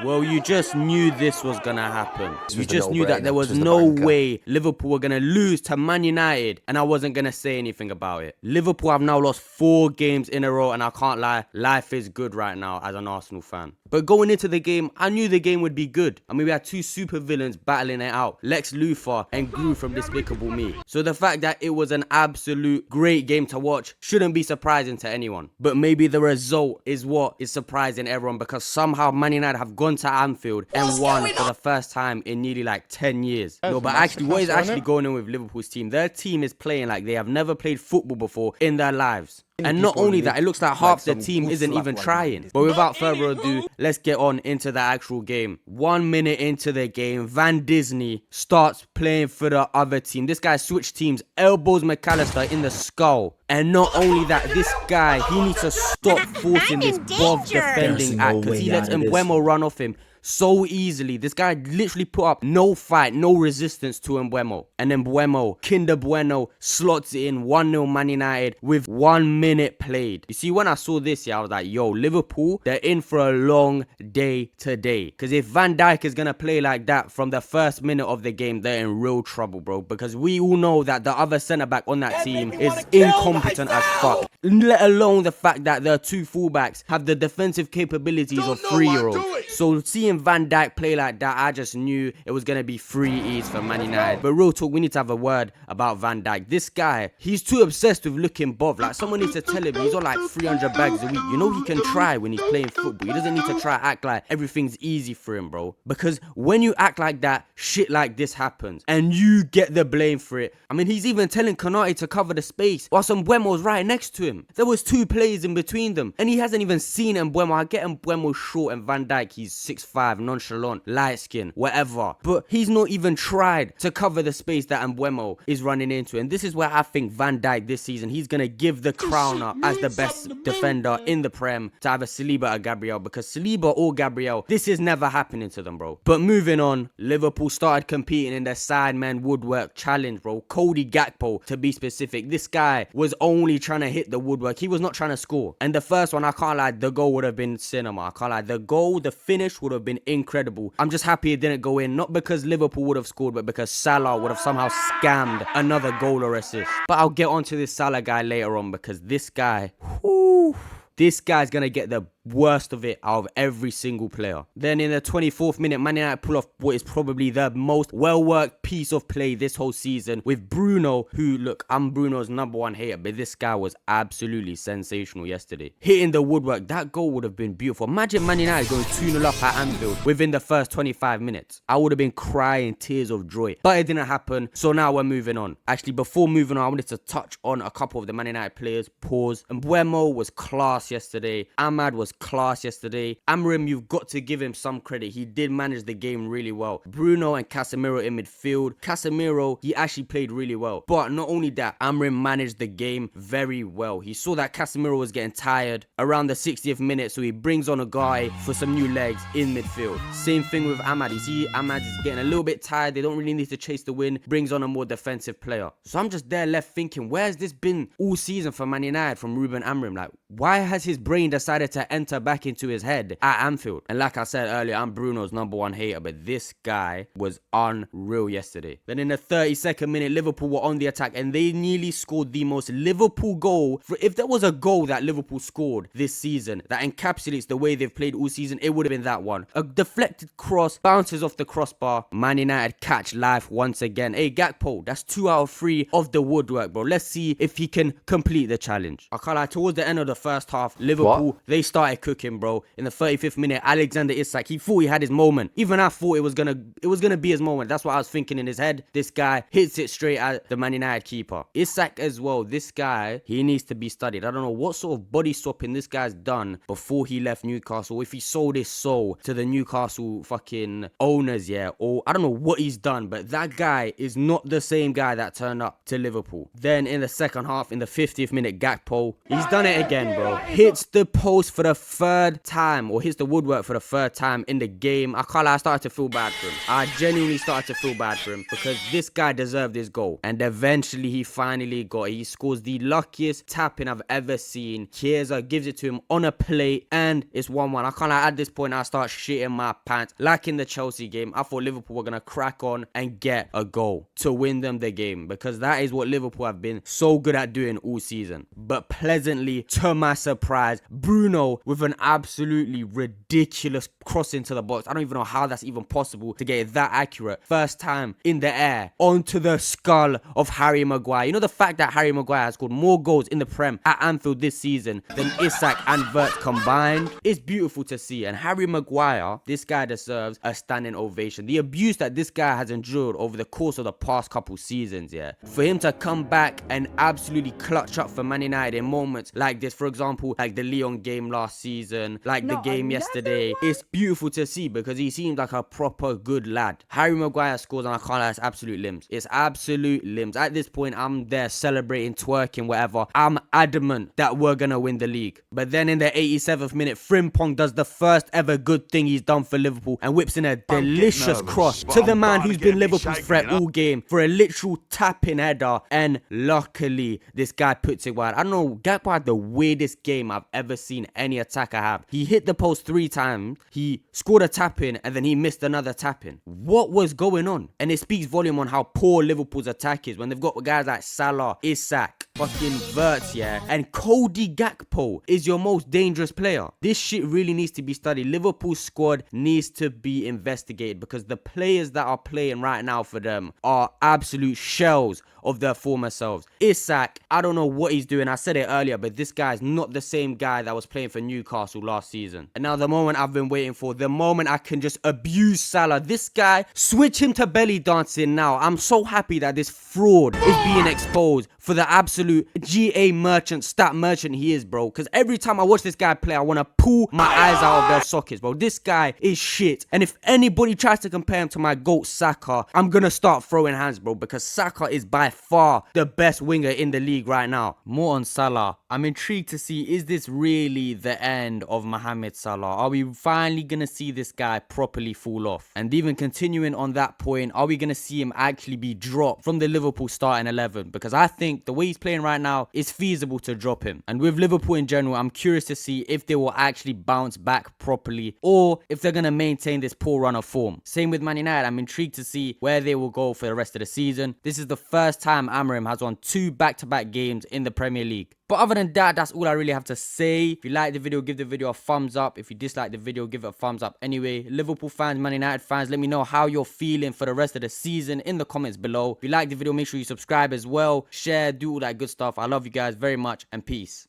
Well, you just knew this was going to happen. You just knew that there was no way Liverpool were going to lose to Man United, and I wasn't going to say anything about it. Liverpool have now lost 4 games in a row, and I can't lie, life is good right now as an Arsenal fan. But going into the game, I knew the game would be good. I mean, we had 2 super villains battling it out, Lex Luthor and Gru from Despicable Me. So the fact that it was an absolute great game to watch shouldn't be surprising to anyone. But maybe the result is what is surprising everyone, because somehow Man United have gone to Anfield and won for the first time in nearly like 10 years. No, but actually, what is actually going on with Liverpool's team? Their team is playing like they have never played football before in their lives. And not only that, it looks like half the team isn't even trying. But without further ado, let's get on into the actual game. 1 minute into the game, Van Disney starts playing for the other team. This guy switched teams, elbows McAllister in the skull. And not only that, this guy, he needs to stop forcing this Bob defending act, because he lets Mbuemo run off him so easily. This guy literally put up no fight, no resistance to Mbuemo. And then Mbuemo, Kinder Bueno, slots it in 1-0 Man United with 1 minute played. You see, when I saw this, I was like, yo, Liverpool, they're in for a long day today. Because if Van Dijk is going to play like that from the first minute of the game, they're in real trouble, bro. Because we all know that the other centre-back on that team is incompetent as fuck. Let alone the fact that their 2 fullbacks have the defensive capabilities of 3-year-olds. So seeing Van Dijk play like that, I just knew it was going to be 3-0 for Man United. But real talk, we need to have a word about Van Dijk. This guy, he's too obsessed with looking buff. Like, someone needs to tell him he's on like 300 bags a week. You know he can try when he's playing football. He doesn't need to try act like everything's easy for him, bro. Because when you act like that, shit like this happens. And you get the blame for it. I mean, he's even telling Konate to cover the space whilst Mbuemo's right next to him. There was 2 players in between them. And he hasn't even seen Mbuemo. I get Mbuemo short and Van Dijk, he's 6'5", nonchalant, light skin, whatever. But he's not even tried to cover the space that Mbuemo is running into. And this is where I think Van Dijk this season, he's going to give the crown up as the best defender in the Prem to either Saliba or Gabriel. Because Saliba or Gabriel, this is never happening to them, bro. But moving on, Liverpool started competing in the Sidemen Woodwork Challenge, bro. Cody Gakpo, to be specific. This guy was only trying to hit the woodwork. He was not trying to score. And the first one, I can't lie, the goal would have been cinema. I can't lie. The goal, the finish would have been incredible. I'm just happy it didn't go in. Not because Liverpool would have scored, but because Salah would have somehow scammed another goal or assist. But I'll get onto this Salah guy later on, because this guy, whoo, this guy's going to get the worst of it out of every single player. Then in the 24th minute, Man United pull off what is probably the most well-worked piece of play this whole season with Bruno, who, look, I'm Bruno's #1 hater, but this guy was absolutely sensational yesterday. Hitting the woodwork, that goal would have been beautiful. Imagine Man United going 2-0 up at Anfield within the first 25 minutes. I would have been crying tears of joy, but it didn't happen, so now we're moving on. Actually, before moving on, I wanted to touch on a couple of the Man United players. Pause. Mbuemo was class yesterday. Ahmad was class yesterday. Amorim, you've got to give him some credit. He did manage the game really well. Bruno and Casemiro in midfield. Casemiro, he actually played really well. But not only that, Amorim managed the game very well. He saw that Casemiro was getting tired around the 60th minute, so he brings on a guy for some new legs in midfield. Same thing with Ahmad. You see, Ahmad is getting a little bit tired. They don't really need to chase the win. Brings on a more defensive player. So I'm just there left thinking, where's this been all season for Man United from Ruben Amorim? Like, why has his brain decided to enter back into his head at Anfield? And like I said earlier, I'm Bruno's #1 hater, but this guy was unreal yesterday. Then in the 32nd minute, Liverpool were on the attack and they nearly scored the most Liverpool goal. If there was a goal that Liverpool scored this season that encapsulates the way they've played all season, it would have been that one. A deflected cross, bounces off the crossbar. Man United catch life once again. Hey, Gakpo, that's 2 out of 3 of the woodwork, bro. Let's see if he can complete the challenge. I can't lie, towards the end of the first half, Liverpool, they started cooking, bro. In the 35th minute, Alexander Isak, he thought he had his moment. Even I thought it was gonna be his moment. That's what I was thinking in his head. This guy hits it straight at the Man United keeper. Isak as well, this guy, he needs to be studied. I don't know what sort of body swapping this guy's done before he left Newcastle. If he sold his soul to the Newcastle fucking owners, yeah, or I don't know what he's done, but that guy is not the same guy that turned up to Liverpool. Then in the second half, in the 50th minute, Gakpo, he's done it again, bro. Hits the post for the third time, or hits the woodwork for the third time in the game, I can't lie, I started to feel bad for him. I genuinely started to feel bad for him because this guy deserved his goal. And eventually he finally got it. He scores the luckiest tapping I've ever seen. Chiesa gives it to him on a plate and it's 1-1. I can't lie, at this point I start shitting my pants. Like in the Chelsea game, I thought Liverpool were going to crack on and get a goal to win them the game, because that is what Liverpool have been so good at doing all season. But pleasantly, to my surprise, Bruno with an absolutely ridiculous cross into the box. I don't even know how that's even possible to get it that accurate. First time in the air onto the skull of Harry Maguire. You know, the fact that Harry Maguire has scored more goals in the Prem at Anfield this season than Isak and Wirtz combined is beautiful to see. And Harry Maguire, this guy deserves a standing ovation. The abuse that this guy has endured over the course of the past couple seasons, yeah, for him to come back and absolutely clutch up for Man United in moments like this, for example, like the Lyon game last season, like the game yesterday, it's beautiful to see because he seems like a proper good lad. Harry Maguire scores and I can't lie, it's absolute limbs. It's absolute limbs. At this point, I'm there celebrating, twerking, whatever. I'm adamant that we're gonna win the league. But then in the 87th minute, Frimpong does the first ever good thing he's done for Liverpool and whips in a delicious cross to the man who's been Liverpool's threat all game for a literal tap-in header, and luckily this guy puts it wide. I don't know, Gakpo had the weirdest game I've ever seen any attacker have. He hit the post 3 times, he scored a tap-in, and then he missed another tap-in. What was going on? And it speaks volume on how poor Liverpool's attack is when they've got guys like Salah, Isak, fucking Wirtz, yeah, and Cody Gakpo is your most dangerous player. This shit really needs to be studied. Liverpool's squad needs to be investigated because the players that are playing right now for them are absolute shells of their former selves. Isak, I don't know what he's doing. I said it earlier, but this guy is not the same guy that was playing for Newcastle last season. And now the moment I've been waiting for, the moment I can just abuse Salah. This guy, switch him to belly dancing now. I'm so happy that this fraud is being exposed for the absolute GA merchant, stat merchant he is, bro. Because every time I watch this guy play, I want to pull my eyes out of their sockets, bro. This guy is shit. And if anybody tries to compare him to my GOAT Saka, I'm going to start throwing hands, bro. Because Saka is by far the best winger in the league right now. More on Salah. I'm intrigued to see, is this really the end of Mohamed Salah? Are we finally going to see this guy properly fall off? And even continuing on that point, are we going to see him actually be dropped from the Liverpool starting 11? Because I think the way he's playing right now, it's feasible to drop him. And with Liverpool in general, I'm curious to see if they will actually bounce back properly or if they're going to maintain this poor run of form. Same with Man United. I'm intrigued to see where they will go for the rest of the season. This is the first time Amorim has won 2 back-to-back games in the Premier League. But other than that, that's all I really have to say. If you like the video, give the video a thumbs up. If you dislike the video, give it a thumbs up. Anyway, Liverpool fans, Man United fans, let me know how you're feeling for the rest of the season in the comments below. If you like the video, make sure you subscribe as well. Share, do all that good stuff. I love you guys very much and peace.